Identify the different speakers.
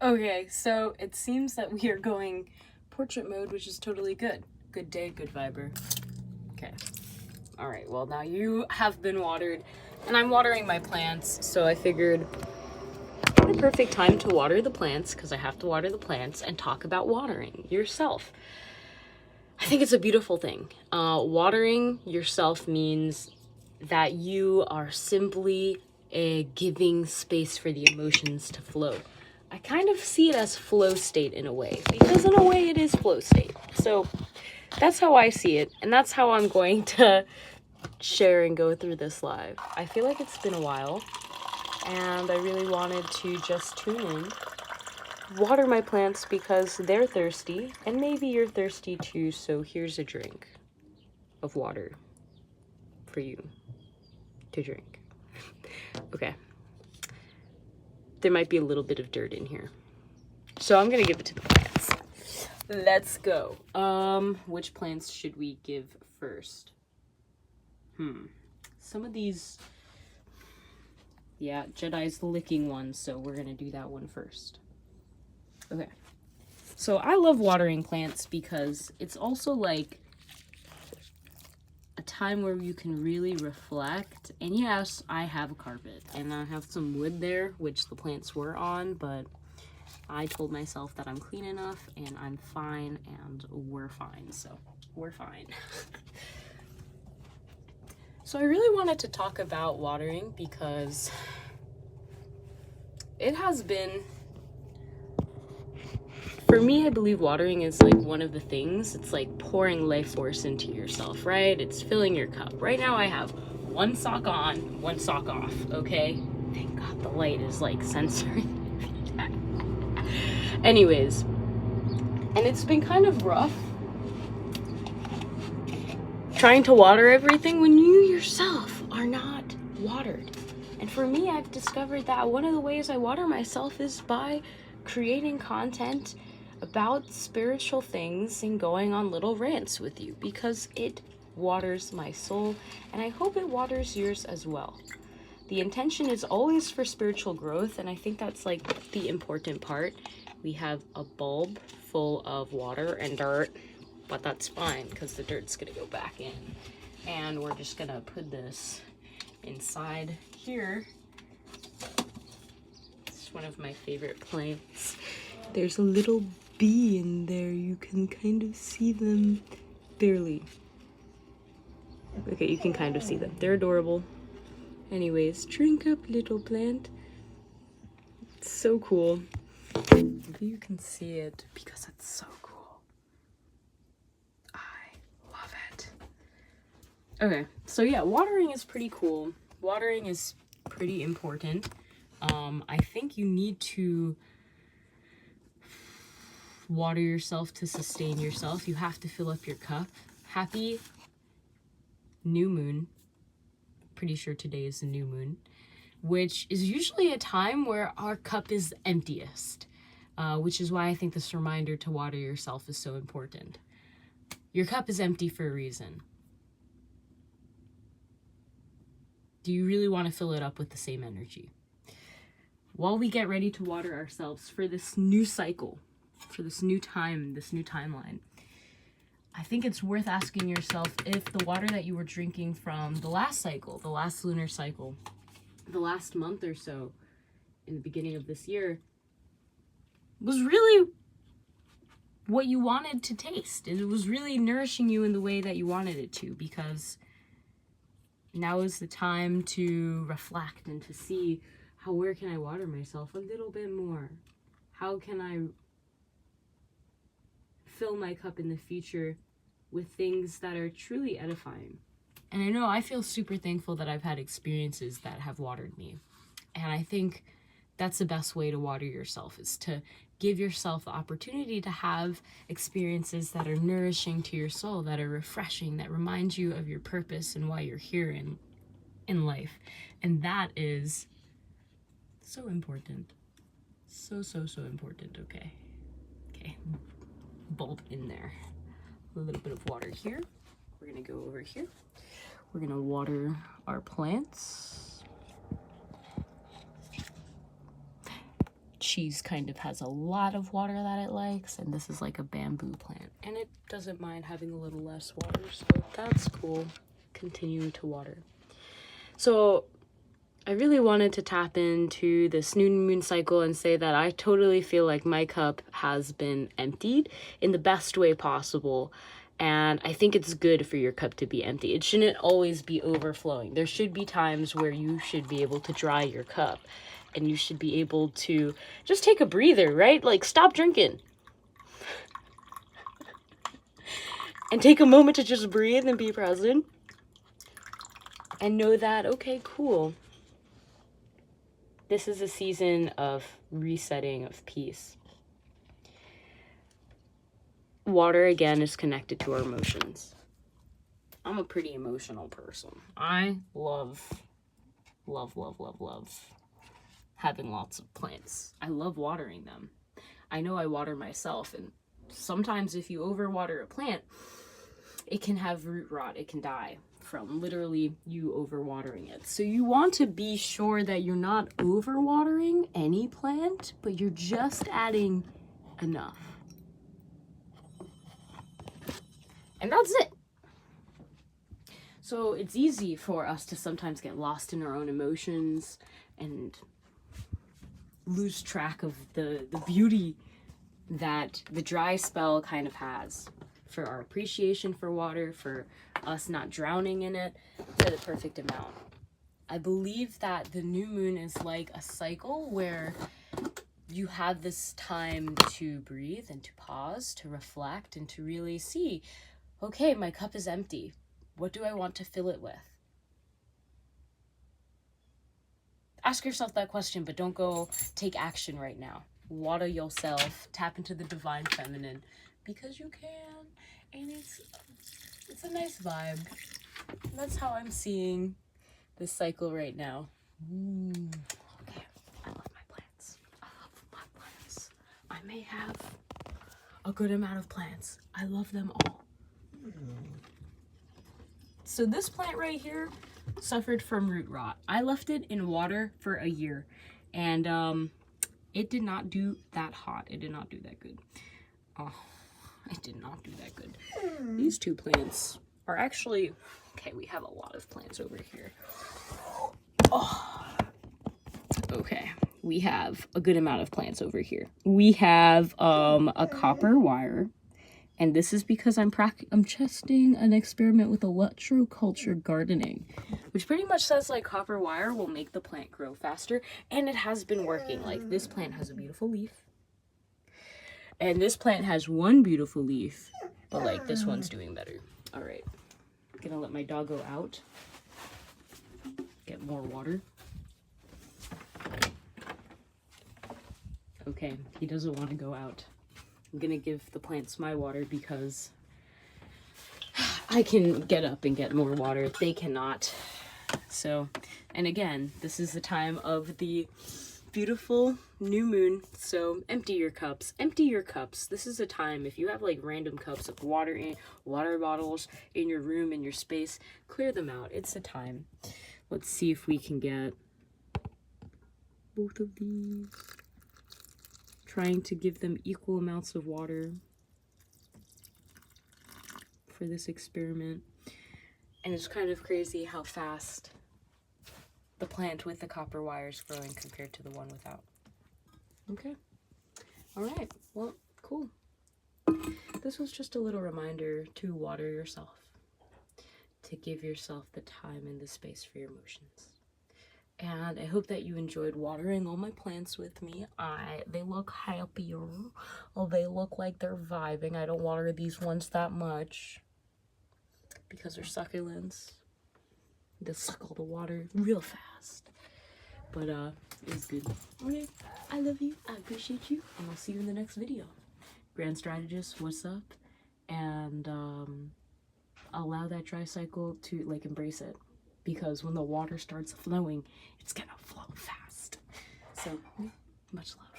Speaker 1: Okay, so it seems that we are going portrait mode, which is totally good. Good day, good viber. Okay. All right, well, now you have been watered, and I'm watering my plants, so I figured the perfect time to water the plants, because I have to water the plants, and talk about watering yourself. I think it's a beautiful thing. Watering yourself means that you are simply giving space for the emotions to flow. I kind of see it as flow state in a way, because in a way it is flow state. So that's how I see it, and that's how I'm going to share and go through this live. I feel like it's been a while, and I really wanted to just tune in, water my plants because they're thirsty, and maybe you're thirsty too, so here's a drink of water for you to drink. Okay. There might be a little bit of dirt in here, so I'm gonna give it to the plants. Let's go. Which plants should we give first? Some of these, yeah, Jedi's licking one, so we're gonna do that one first. Okay. So I love watering plants because it's also like a time where you can really reflect. And yes, I have a carpet and I have some wood there, which the plants were on, but I told myself that I'm clean enough and I'm fine and we're fine, so we're fine. So I really wanted to talk about watering because it has been, for me, I believe watering is like one of the things. It's like pouring life force into yourself, right? It's filling your cup. Right now I have one sock on, one sock off, okay? Thank God the light is like censoring. Anyways, and it's been kind of rough trying to water everything when you yourself are not watered. And for me, I've discovered that one of the ways I water myself is by creating content about spiritual things and going on little rants with you, because it waters my soul, and I hope it waters yours as well. The intention is always for spiritual growth, and I think that's like the important part. We have a bulb full of water and dirt, but that's fine because the dirt's gonna go back in. And we're just gonna put this inside here. It's one of my favorite plants. There's a little bee in there. You can kind of see them barely. Okay, you can kind of see them. They're adorable. Anyways, drink up, little plant. It's so cool. Maybe you can see it because it's so cool. Okay, so yeah, watering is pretty cool. Watering is pretty important. I think you need to water yourself to sustain yourself. You have to fill up your cup. Happy new moon. Pretty sure today is the new moon, which is usually a time where our cup is emptiest, which is why I think this reminder to water yourself is so important. Your cup is empty for a reason. Do you really want to fill it up with the same energy? While we get ready to water ourselves for this new cycle, for this new time, this new timeline, I think it's worth asking yourself if the water that you were drinking from the last cycle, the last lunar cycle, the last month or so in the beginning of this year, was really what you wanted to taste. It was really nourishing you in the way that you wanted it to, because now is the time to reflect and to see where can I water myself a little bit more? How can I fill my cup in the future with things that are truly edifying? And I know I feel super thankful that I've had experiences that have watered me. And I think that's the best way to water yourself, is to give yourself the opportunity to have experiences that are nourishing to your soul, that are refreshing, that remind you of your purpose and why you're here in life. And that is so important. So important. Okay. Bulb in there. A little bit of water here. We're gonna go over here. We're gonna water our plants. cheese kind of has a lot of water that it likes, and this is like a bamboo plant, and it doesn't mind having a little less water, so that's cool. Continuing to water. So I really wanted to tap into this new moon cycle and say that I totally feel like my cup has been emptied in the best way possible. And I think it's good for your cup to be empty. It shouldn't always be overflowing. There should be times where you should be able to dry your cup, and you should be able to just take a breather, right? Like, stop drinking. And take a moment to just breathe and be present. And know that, okay, cool. This is a season of resetting, of peace. Water, again, is connected to our emotions. I'm a pretty emotional person. I love having lots of plants. I love watering them. I know I water myself, and sometimes if you overwater a plant, it can have root rot. It can die from literally you overwatering it. So you want to be sure that you're not overwatering any plant, but you're just adding enough. And that's it. So it's easy for us to sometimes get lost in our own emotions and lose track of the beauty that the dry spell kind of has for our appreciation for water, for us not drowning in it to the perfect amount. I believe that the new moon is like a cycle where you have this time to breathe and to pause, to reflect, and to really see, okay, my cup is empty. What do I want to fill it with? Ask yourself that question, but don't go take action right now. Water yourself, tap into the divine feminine, because you can, and it's a nice vibe. That's how I'm seeing this cycle right now. Okay, I love my plants. I love my plants. I may have a good amount of plants. I love them all. So this plant right here suffered from root rot. I left it in water for a year, and it did not do that hot. It did not do that good. Oh, it did not do that good. These two plants are actually, okay, we have a lot of plants over here. Oh, okay, we have a good amount of plants over here. We have a copper wire. And this is because I'm testing an experiment with electroculture gardening, which pretty much says like copper wire will make the plant grow faster, and it has been working. Like, this plant has a beautiful leaf, and this plant has one beautiful leaf, but like this one's doing better. All right, I'm gonna let my dog go out, get more water. Okay, he doesn't want to go out. I'm gonna give the plants my water because I can get up and get more water. They cannot. So, and again, this is the time of the beautiful new moon. So empty your cups. Empty your cups. This is a time, if you have like random cups of water bottles in your room, in your space, clear them out. It's a time. Let's see if we can get both of these. Trying to give them equal amounts of water for this experiment. And it's kind of crazy how fast the plant with the copper wire is growing compared to the one without. Okay. All right. Well, cool. This was just a little reminder to water yourself, to give yourself the time and the space for your emotions. And I hope that you enjoyed watering all my plants with me. They look happier. Oh, they look like they're vibing. I don't water these ones that much because they're succulents. They suck all the water real fast. But it's good. Okay, I love you. I appreciate you. And I'll see you in the next video. Grand Strategist, what's up? And allow that dry cycle to like embrace it. Because when the water starts flowing, it's gonna flow fast. So, much love.